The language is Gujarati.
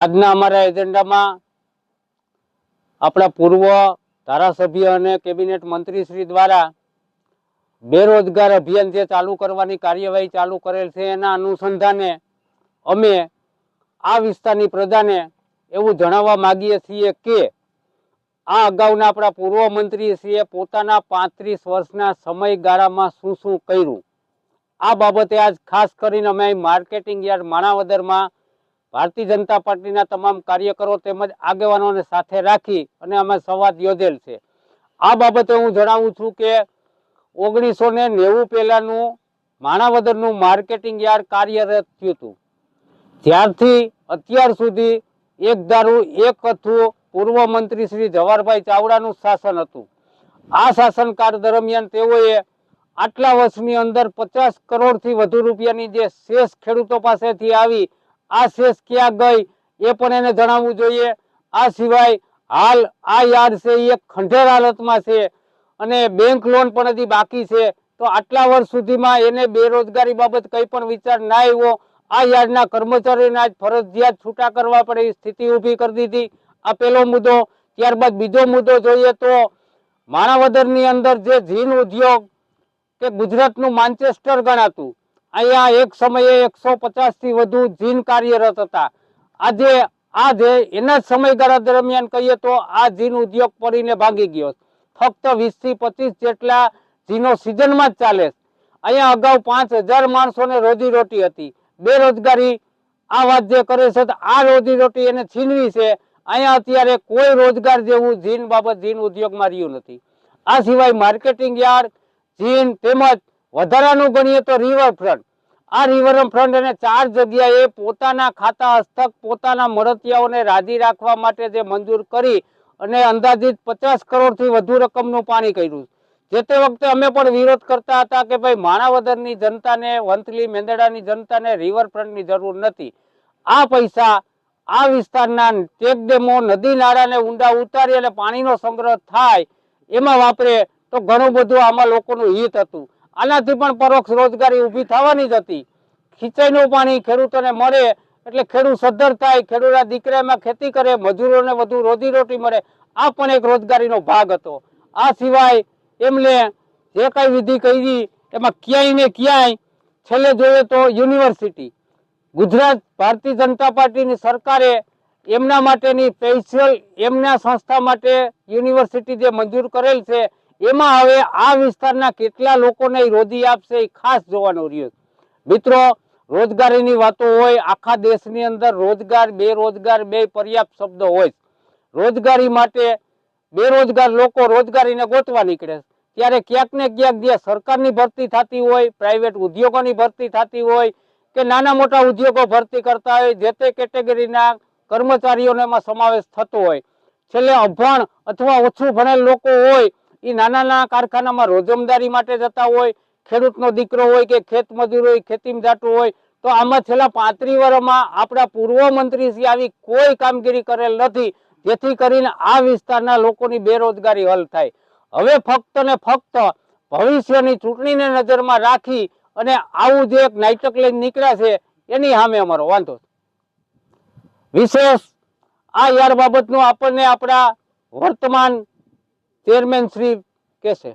આજના અમારા એજન્ડામાં આપણા પૂર્વ ધારાસભ્ય અને કેબિનેટ મંત્રી શ્રી દ્વારા બેરોજગાર અભિયાન જે ચાલુ કરવાની કાર્યવાહી ચાલુ કરેલ છે, એના અનુસંધાને અમે આ વિસ્તારની પ્રજાને એવું જણાવવા માંગીએ છીએ કે આ અગાઉના આપણા પૂર્વ મંત્રીશ્રીએ પોતાના 35 વર્ષના સમયગાળામાં શું શું કર્યું, આ બાબતે આજ ખાસ કરીને અમે માર્કેટિંગ યાર્ડ માણાવદરમાં ભારતીય જનતા પાર્ટીના તમામ કાર્યકરો તેમજ આગેવાનોને સાથે રાખી અને અમે સંવાદ યોજેલ છે। આ બાબતે હું જણાવું છું કે 1990 પહેલાનું માણાવદરનું માર્કેટિંગ યાર્ડ કાર્યરત થયું હતું। ત્યારથી અત્યાર સુધી એક ધારું એક હતું પૂર્વ મંત્રી શ્રી જવાહરભાઈ ચાવડાનું શાસન હતું। આ શાસનકાળ દરમિયાન તેઓએ આટલા વર્ષની અંદર 50 કરોડથી વધુ રૂપિયાની જે શેષ ખેડૂતો પાસેથી આવી, આ શેષ ક્યાં ગઈ એ પણ એને જણાવવું જોઈએ। આ સિવાય હાલ આ યાર્ડ છે એ ખંડેર હાલતમાં છે અને બેંક લોન પણ હજી બાકી છે, તો આટલા વર્ષ સુધીમાં એને બેરોજગારી બાબત કંઈ પણ વિચાર ના આવ્યો। આ યાર્ડના કર્મચારીઓને આજ ફરજિયાત છૂટા કરવા પડે એ સ્થિતિ ઊભી કરી દીધી। આ પહેલો મુદ્દો। ત્યારબાદ બીજો મુદ્દો જોઈએ તો માણાવદરની અંદર જે જીન ઉદ્યોગ કે ગુજરાતનું માન્ચેસ્ટર ગણાતું, અહીંયા એક સમયે 150 થી વધુ જીન કાર્યરત હતા। આજે એના સમયગાળા દરમિયાન કહીએ તો આ જીન ઉદ્યોગ પડીને ભાગી ગયો। ફક્ત 20 થી 25 જેટલા જીનો સિઝનમાં જ ચાલે। અહીંયા અગાઉ 5000 માણસોને રોજીરોટી હતી। બેરોજગારી આ વાત જે કરે છે, આ રોજીરોટી એને છીનવી છે। અહીંયા અત્યારે કોઈ રોજગાર જેવું જીન બાબત જીન ઉદ્યોગમાં રહ્યું નથી। આ સિવાય માર્કેટિંગ યાર્ડ, જીન તેમજ વધારાનું ગણીએ તો રિવરફ્રન્ટ, આ રિવરફ્રન્ટ એને 4 જગ્યાએ પોતાના ખાતા હસ્તક પોતાના મળતિયાઓને રાજી રાખવા માટે જે મંજૂર કરી અને અંદાજિત 50 કરોડથી વધુ રકમનું પાણી કર્યું। જે તે વખતે અમે પણ વિરોધ કરતા હતા કે ભાઈ માણાવદરની જનતાને, વંથલી મેંદરડાની જનતાને રિવરફ્રન્ટની જરૂર નથી। આ પૈસા આ વિસ્તારના ચેક ડેમો, નદી નાળાને ઊંડા ઉતારી અને પાણીનો સંગ્રહ થાય એમાં વાપરે તો ઘણું બધું આમાં લોકોનું હિત હતું। આનાથી પણ પરોક્ષ રોજગારી ઊભી થવાની જ હતી। ખીચાઈનું પાણી ખેડૂતોને મળે એટલે ખેડૂત સદ્ધર થાય, ખેડૂતના દીકરા એમાં ખેતી કરે, મજૂરોને વધુ રોજીરોટી મળે, આ પણ એક રોજગારીનો ભાગ હતો। આ સિવાય એમને જે કઈ વિધિ કરી એમાં ક્યાંય ને ક્યાંય છેલ્લે જોઈએ તો યુનિવર્સિટી, ગુજરાત ભારતીય જનતા પાર્ટીની સરકારે એમના માટેની સ્પેશિયલ એમના સંસ્થા માટે યુનિવર્સિટી જે મંજૂર કરેલ છે, એમાં હવે આ વિસ્તારના કેટલા લોકોને રોજી આપશે એ ખાસ જોવાનું રહ્યું। મિત્રો, રોજગારીની વાતો હોય, આખા દેશની અંદર રોજગાર, બેરોજગાર બે પર્યાપ્ત શબ્દો હોય। રોજગારી માટે બેરોજગાર લોકો રોજગારીને ગોતવા નીકળે, ત્યારે ક્યાંક ને ક્યાંક જે સરકારની ભરતી થતી હોય, પ્રાઇવેટ ઉદ્યોગોની ભરતી થતી હોય કે નાના મોટા ઉદ્યોગો ભરતી કરતા હોય, જે તે કેટેગરીના કર્મચારીઓનો એમાં સમાવેશ થતો હોય। છેલ્લે અભણ અથવા ઓછું ભણેલ લોકો હોય એ નાના નાના કારખાનામાં રોજમદારી માટે જતા હોય, ખેડૂતનો દીકરો હોય કે ખેત મજૂર હોય, ખેતીમાં જાતું હોય, તો આમાં છેલ્લા 35 વર્ષમાં આપણા પૂર્વ મંત્રીશ્રી આવી કોઈ કામગીરી કરેલ નથી, જેથી કરીને આ વિસ્તારના લોકોની બેરોજગારી હલ થાય। હવે ફક્ત ને ફક્ત ભવિષ્યની ચૂંટણીને નજરમાં રાખી અને આવું જે એક નાટક લઈને નીકળ્યા છે, એની સામે અમારો વાંધો। વિશેષ આ યાર બાબતનું આપણને આપણા વર્તમાન ચેરમેન શ્રી કહેશે।